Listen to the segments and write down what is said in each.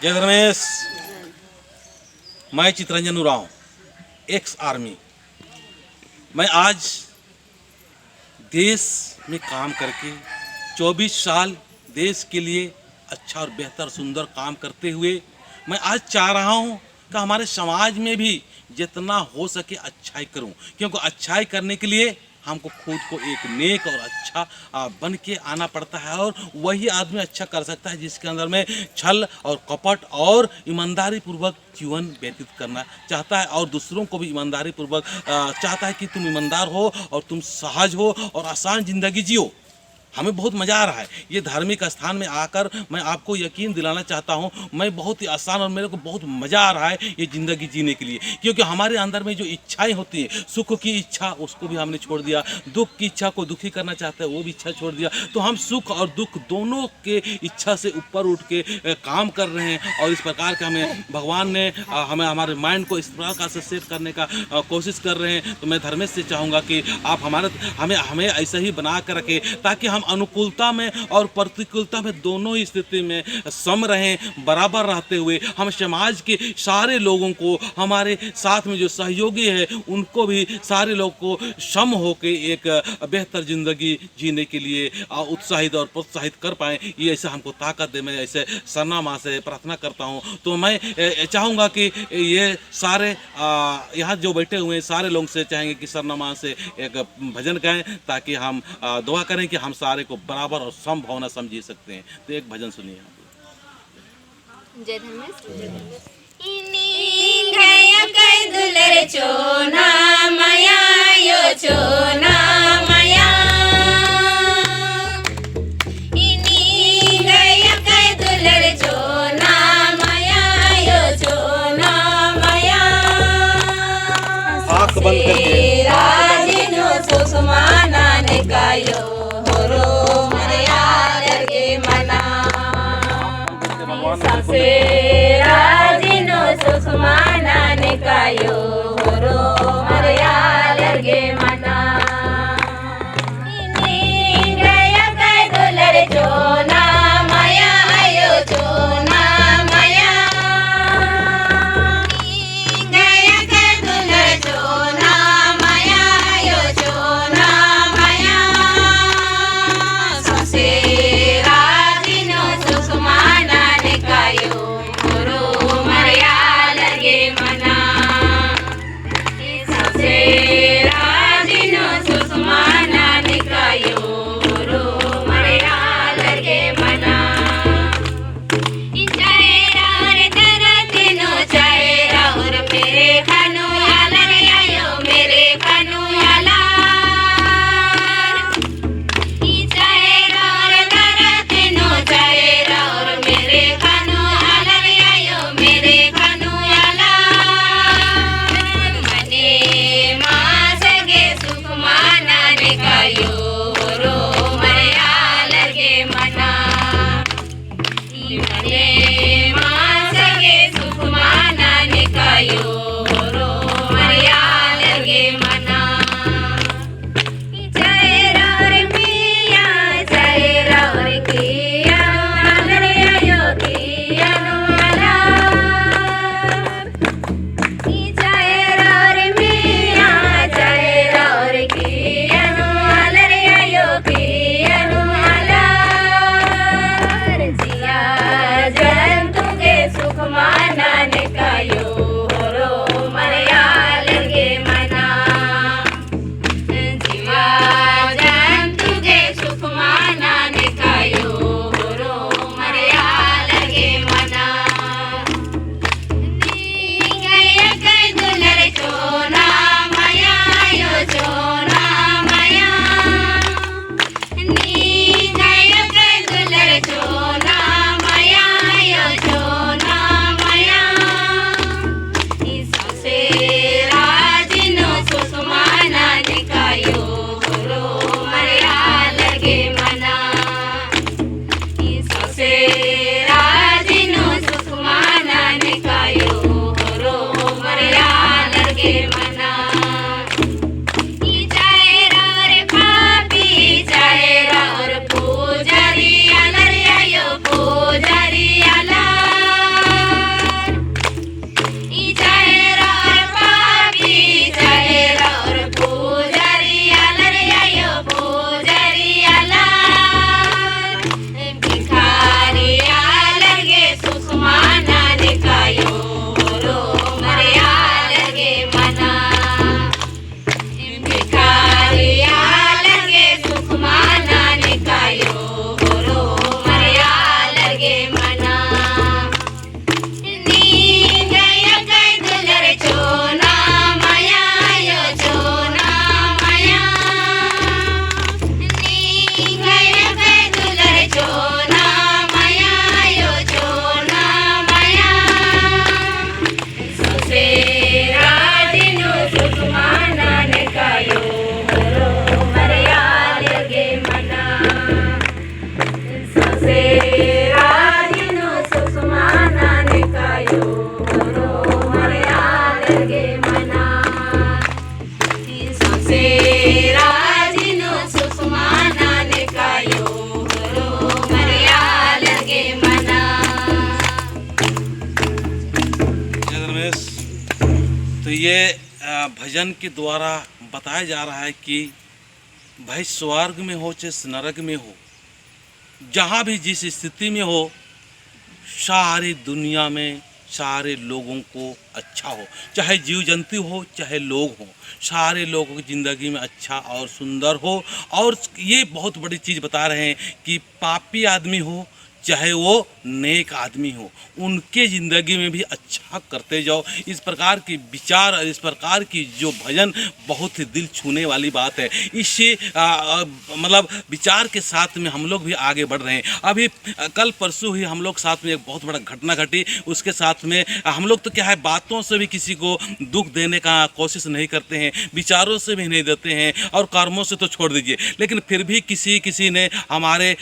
जय रमेश। मैं Chitranjan Oraon, ex army. मैं आज देश में काम करके 24 साल देश के लिए अच्छा और बेहतर सुंदर काम करते हुए मैं आज चाह रहा हूँ कि हमारे समाज में भी जितना हो सके अच्छाई करूँ, क्योंकि अच्छाई करने के लिए हमको खुद को एक नेक और अच्छा बन के आना पड़ता है, और वही आदमी अच्छा कर सकता है जिसके अंदर में छल और कपट और ईमानदारी पूर्वक जीवन व्यतीत करना चाहता है, और दूसरों को भी ईमानदारी पूर्वक चाहता है कि तुम ईमानदार हो और तुम सहज हो और आसान ज़िंदगी जियो। हमें बहुत मज़ा आ रहा है ये धार्मिक स्थान में आकर। मैं आपको यकीन दिलाना चाहता हूँ, मैं बहुत ही आसान और मेरे को बहुत मज़ा आ रहा है ये ज़िंदगी जीने के लिए, क्योंकि हमारे अंदर में जो इच्छाएं होती हैं, सुख की इच्छा उसको भी हमने छोड़ दिया, दुख की इच्छा को दुखी करना चाहते हैं वो भी इच्छा छोड़ दिया। तो हम सुख और दुख दोनों के इच्छा से ऊपर उठ के काम कर रहे हैं, और इस प्रकार के हमें भगवान ने हमें हमारे माइंड को इस प्रकार से सेट करने का कोशिश कर रहे हैं। तो मैं धर्मेश से चाहूँगा कि आप हमें ऐसा ही बना कर रखें, ताकि हम अनुकूलता में और प्रतिकूलता में दोनों ही स्थिति में सम रहें, बराबर रहते हुए हम समाज के सारे लोगों को, हमारे साथ में जो सहयोगी है उनको भी, सारे लोग को सम होके एक बेहतर ज़िंदगी जीने के लिए उत्साहित और प्रोत्साहित कर पाएँ। ये ऐसा हमको ताकत दे, मैं ऐसे सरना माँ से प्रार्थना करता हूँ। तो मैं चाहूँगा कि ये सारे यहाँ जो बैठे हुए हैं सारे लोग से चाहेंगे कि सरना माँ से एक भजन गाएं, ताकि हम दुआ करें कि हम सारे को बराबर और सम भावना समझी सकते हैं। तो एक भजन सुनिए आप। जय धर्मेश। दुलर चोना माया यो चोना माया दुलर चोना माया यो चोना माया आँख बंद करके राजिनो सुषमाना ने कायो होरो मर्यादे मना सबसे राजिनो सुषमाना ने कायो होरो मर्यादे मना गया कै दुलर चोना माया आयो चोना माया गया कै दुलर चोना माया आयो चोना माया सबसे राजिनो सुषमाना ने कायो होरो मर्यादे मना सबसे राजिनो सुषमाना ने कायो होरो मर्यादे मना चेहरा और दरदिनो चेहरा और मेरे खानू आलर आयो मेरे खानू आलर चेहरा और दरदिनो चेहरा और मेरे खानू आलर आयो मेरे खानू आलर मने माँ सगे सुख माना ने कायो होरो मर्यादे मना मने माँ सगे सुख माना ने कायो होरो मर्यादे मना चेहरा और पिया चेहरा और किया आलर आयो किया नो आलर चेहरा और पिया चेहरा और किया नो आलर आयो किया नो आलर जिया लगे मना नी गया कई दुलर चोना माया यो चोना माया नी गया कई दुलर चोना माया यो चोना माया सुसे राजिनो सुषमाना ने कायो हरो मरिया लगे मना सुसे राजिनो सुषमाना ने कायो हरो मरिया लगे मना सुसे राजिनो सुषमाना ने कायो हरो मरिया लगे मना। जय रमेश। तो ये भजन के द्वारा बताया जा रहा है कि भाई स्वर्ग में हो चाहे नरक में हो, जहाँ भी जिस स्थिति में हो, सारी दुनिया में सारे लोगों को अच्छा हो, चाहे जीव जंतु हो चाहे लोग हो, सारे लोगों की ज़िंदगी में अच्छा और सुंदर हो। और ये बहुत बड़ी चीज़ बता रहे हैं कि पापी आदमी हो चाहे वो नेक आदमी हो, उनके ज़िंदगी में भी अच्छा करते जाओ। इस प्रकार की विचार और इस प्रकार की जो भजन बहुत ही दिल छूने वाली बात है। इससे मतलब विचार के साथ में हम लोग भी आगे बढ़ रहे हैं। अभी कल परसों ही हम लोग साथ में एक बहुत बड़ा घटना घटी, उसके साथ में हम लोग तो क्या है, बातों से भी किसी को दुख देने का कोशिश नहीं करते हैं, विचारों से भी नहीं देते हैं और कर्मों से तो छोड़ दीजिए। लेकिन फिर भी किसी ने हमारे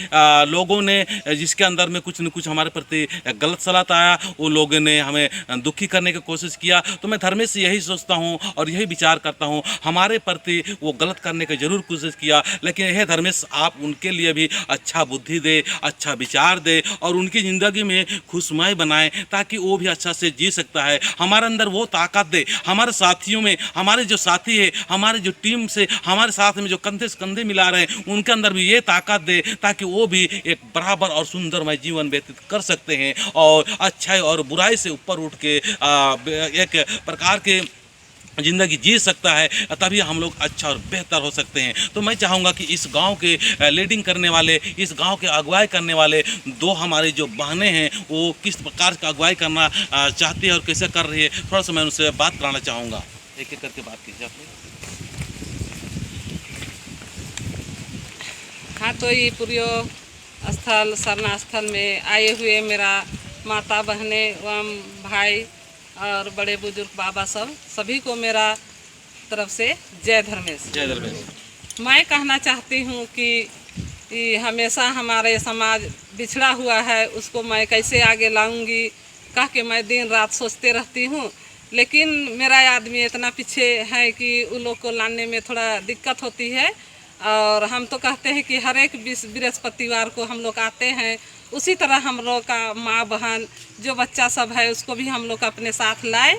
लोगों ने जिसके अंदर में कुछ न कुछ हमारे प्रति गलत सलाह आया, वो लोगों ने हमें दुखी करने की कोशिश किया। तो मैं धर्मेश से यही सोचता हूँ और यही विचार करता हूँ, हमारे प्रति वो गलत करने की जरूर कोशिश किया, लेकिन यह धर्मेश आप उनके लिए भी अच्छा बुद्धि दे, अच्छा विचार दे और उनकी ज़िंदगी में खुशमय बनाए, ताकि वो भी अच्छा से जी सकता है। हमारे अंदर वो ताकत दे, हमारे साथियों में, हमारे जो साथी है, हमारे जो टीम से हमारे साथ में जो कंधे से कंधे मिला रहे हैं, उनके अंदर भी ये ताकत दे, ताकि वो भी एक बराबर और सुंदरमय जीवन व्यतीत कर सकते हैं और अच्छाई और बुराई से ऊपर उठ के एक प्रकार के ज़िंदगी जी सकता है। तभी हम लोग अच्छा और बेहतर हो सकते हैं। तो मैं चाहूँगा कि इस गांव के लीडिंग करने वाले, इस गांव के अगुवाई करने वाले दो हमारे जो बहनें हैं, वो किस प्रकार का अगुवाई करना चाहती है और कैसे कर रही है, थोड़ा सा मैं उनसे बात कराना चाहूँगा। एक एक करके बात कीजिए आप लोग। हाँ, तो ये पुरियो स्थल सरना स्थल में आए हुए मेरा माता बहनें एवं भाई और बड़े बुजुर्ग बाबा सभी को मेरा तरफ से जय धर्मेश। जय धर्मेश। मैं कहना चाहती हूँ कि हमेशा हमारे समाज बिछड़ा हुआ है, उसको मैं कैसे आगे लाऊंगी कह के मैं दिन रात सोचते रहती हूँ। लेकिन मेरा आदमी इतना पीछे है कि उन लोग को लाने में थोड़ा दिक्कत होती है। और हम तो कहते हैं कि हर एक बृहस्पतिवार को हम लोग आते हैं, उसी तरह हम लोग का माँ बहन जो बच्चा सब है उसको भी हम लोग अपने साथ लाए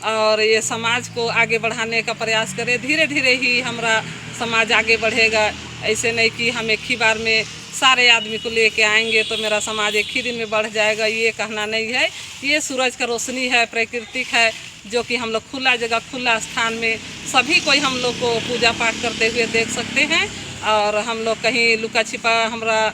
और ये समाज को आगे बढ़ाने का प्रयास करें। धीरे धीरे ही हमारा समाज आगे बढ़ेगा। ऐसे नहीं कि हम एक ही बार में सारे आदमी को लेके आएंगे तो मेरा समाज एक ही दिन में बढ़ जाएगा, ये कहना नहीं है। ये सूरज का रोशनी है, प्राकृतिक है, जो कि हम लोग खुला जगह खुला स्थान में सभी कोई हम लोग को पूजा पाठ करते हुए देख सकते हैं। और हम लोग कहीं लुका छिपा हमारा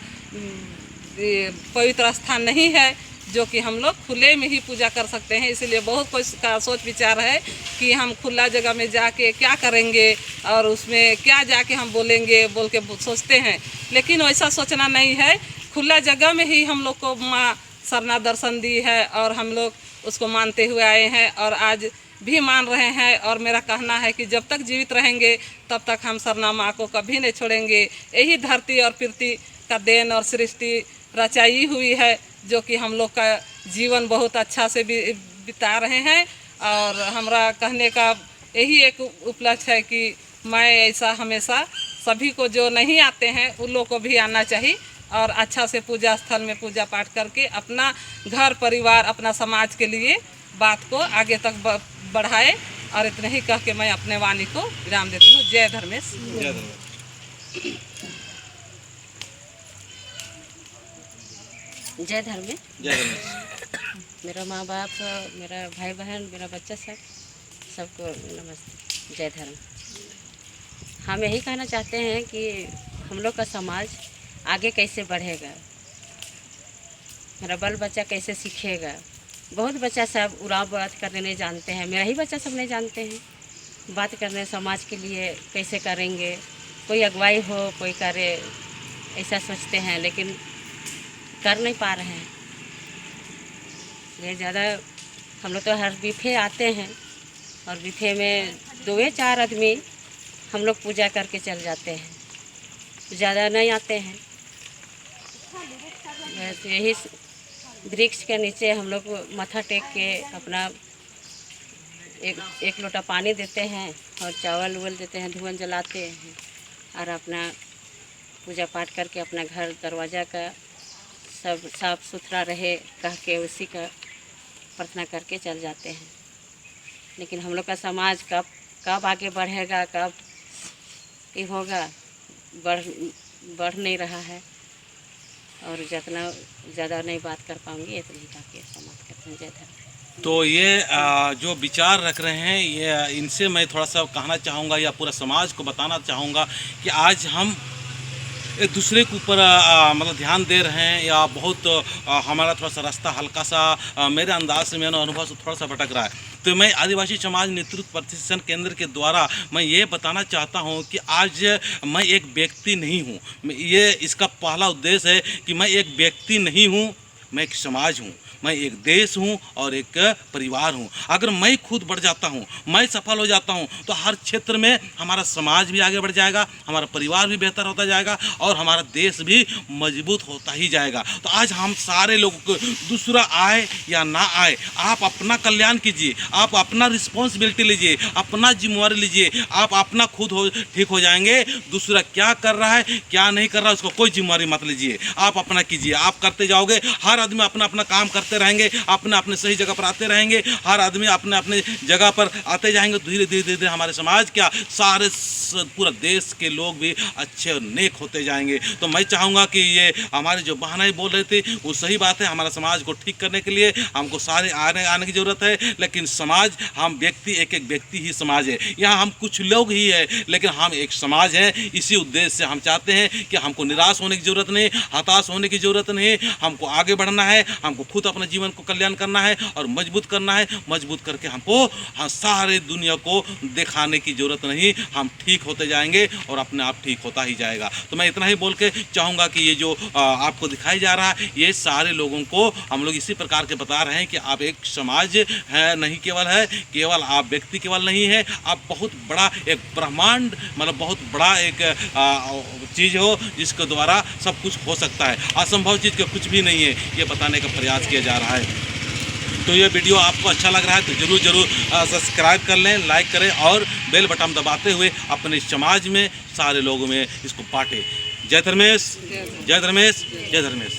पवित्र स्थान नहीं है, जो कि हम लोग खुले में ही पूजा कर सकते हैं। इसलिए बहुत कोई का सोच विचार है कि हम खुला जगह में जाके क्या करेंगे और उसमें क्या जाके हम बोलेंगे बोल के सोचते हैं। लेकिन वैसा सोचना नहीं है। खुला जगह में ही हम लोग को माँ सरना दर्शन दी है और हम लोग उसको मानते हुए आए हैं और आज भी मान रहे हैं। और मेरा कहना है कि जब तक जीवित रहेंगे तब तक हम सरना माँ को कभी नहीं छोड़ेंगे। यही धरती और पृथ्वी का देन और सृष्टि रचाई हुई है, जो कि हम लोग का जीवन बहुत अच्छा से बिता रहे हैं। और हमारा कहने का यही एक उपलक्ष्य है कि मैं ऐसा हमेशा सभी को जो नहीं आते हैं उन लोग को भी आना चाहिए और अच्छा से पूजा स्थल में पूजा पाठ करके अपना घर परिवार अपना समाज के लिए बात को आगे तक बढ़ाए। और इतने ही कह के मैं अपने वाणी को विराम देती हूँ। जय धर्मेश। जय धर्मेश। जय धर्मेश। जय धर्मेश। मेरा माँ बाप, मेरा भाई बहन, मेरा बच्चा सबको नमस्ते, जय धर्म। हम यही कहना चाहते हैं कि हम लोग का समाज आगे कैसे बढ़ेगा। मेरा बाल बच्चा कैसे सीखेगा। बहुत बच्चा सब उड़ाव बात करने नहीं जानते हैं, मेरा ही बच्चा सब नहीं जानते हैं बात करने। समाज के लिए कैसे करेंगे, कोई अगुवाई हो कोई करे ऐसा सोचते हैं, लेकिन कर नहीं पा रहे हैं। ये ज़्यादा हम लोग तो हर बीफे आते हैं और बीफे में 2 या 4 आदमी हम लोग पूजा करके चल जाते हैं, ज़्यादा नहीं आते हैं। बस यही वृक्ष के नीचे हम लोग माथा टेक के अपना एक लोटा पानी देते हैं और चावल उवल देते हैं, धुआं जलाते हैं और अपना पूजा पाठ करके अपना घर दरवाज़ा का सब साफ सुथरा रहे कह के उसी का प्रार्थना करके चल जाते हैं। लेकिन हम लोग का समाज कब आगे बढ़ेगा, कब ये होगा, बढ़ नहीं रहा है। और जितना ज़्यादा नहीं बात कर पाऊँगी इतनी ही ताकि समाप्त करते हैं। जय धर्म। तो ये जो विचार रख रहे हैं, ये इनसे मैं थोड़ा सा कहना चाहूँगा या पूरा समाज को बताना चाहूँगा कि आज हम एक दूसरे के ऊपर मतलब ध्यान दे रहे हैं या बहुत हमारा थोड़ा सा रास्ता हल्का सा मेरे अंदाज से, मेरा अनुभव से थोड़ा सा भटक रहा है। तो मैं आदिवासी समाज नेतृत्व प्रशिक्षण केंद्र के द्वारा मैं ये बताना चाहता हूँ कि आज मैं एक व्यक्ति नहीं हूँ। ये इसका पहला उद्देश्य है कि मैं एक व्यक्ति नहीं हूँ, मैं एक समाज हूँ, मैं एक देश हूँ और एक परिवार हूँ। अगर मैं खुद बढ़ जाता हूँ, मैं सफल हो जाता हूँ, तो हर क्षेत्र में हमारा समाज भी आगे बढ़ जाएगा, हमारा परिवार भी बेहतर होता जाएगा और हमारा देश भी मजबूत होता ही जाएगा। तो आज हम सारे लोगों को, दूसरा आए या ना आए, आप अपना कल्याण कीजिए, आप अपना रिस्पॉन्सिबिलिटी लीजिए, अपना जिम्मेवारी लीजिए। आप अपना खुद ठीक हो जाएंगे। दूसरा क्या कर रहा है क्या नहीं कर रहा है उसको कोई जिम्मेवारी मत लीजिए, आप अपना कीजिए। आप करते जाओगे, हर आदमी अपना अपना काम करते रहेंगे, अपने अपने सही जगह पर आते रहेंगे, हर आदमी अपने अपने जगह पर आते जाएंगे। धीरे धीरे धीरे धीरे हमारे समाज क्या सारे पूरा देश के लोग भी अच्छे और नेक होते जाएंगे। तो मैं चाहूँगा कि ये हमारे जो बहनाई बोल रहे थे वो सही बात है। हमारा समाज को ठीक करने के लिए हमको सारे आने की ज़रूरत है, लेकिन समाज हम व्यक्ति एक व्यक्ति ही समाज है। यहाँ हम कुछ लोग ही है लेकिन हम एक समाज है। इसी उद्देश्य से हम चाहते हैं कि हमको निराश होने की ज़रूरत नहीं, हताश होने की ज़रूरत नहीं, हमको आगे बढ़ना है, हमको खुद अपने जीवन को कल्याण करना है और मजबूत करना है। मजबूत करके हमको सारे दुनिया को दिखाने की ज़रूरत नहीं, हम ठीक होते जाएंगे और अपने आप ठीक होता ही जाएगा। तो मैं इतना ही बोल के चाहूँगा कि ये जो आपको दिखाई जा रहा है, ये सारे लोगों को हम लोग इसी प्रकार के बता रहे हैं कि आप एक समाज है, नहीं केवल आप व्यक्ति केवल नहीं है, आप बहुत बड़ा एक ब्रह्मांड मतलब बहुत बड़ा एक चीज़ हो जिसके द्वारा सब कुछ हो सकता है। असंभव चीज़ का कुछ भी नहीं है, ये बताने का प्रयास किया जा रहा है। तो ये वीडियो आपको अच्छा लग रहा है तो ज़रूर सब्सक्राइब कर लें, लाइक करें और बेल बटन दबाते हुए अपने समाज में सारे लोगों में इसको बांटें। जय धर्मेश, जय धर्मेश, जय धर्मेश।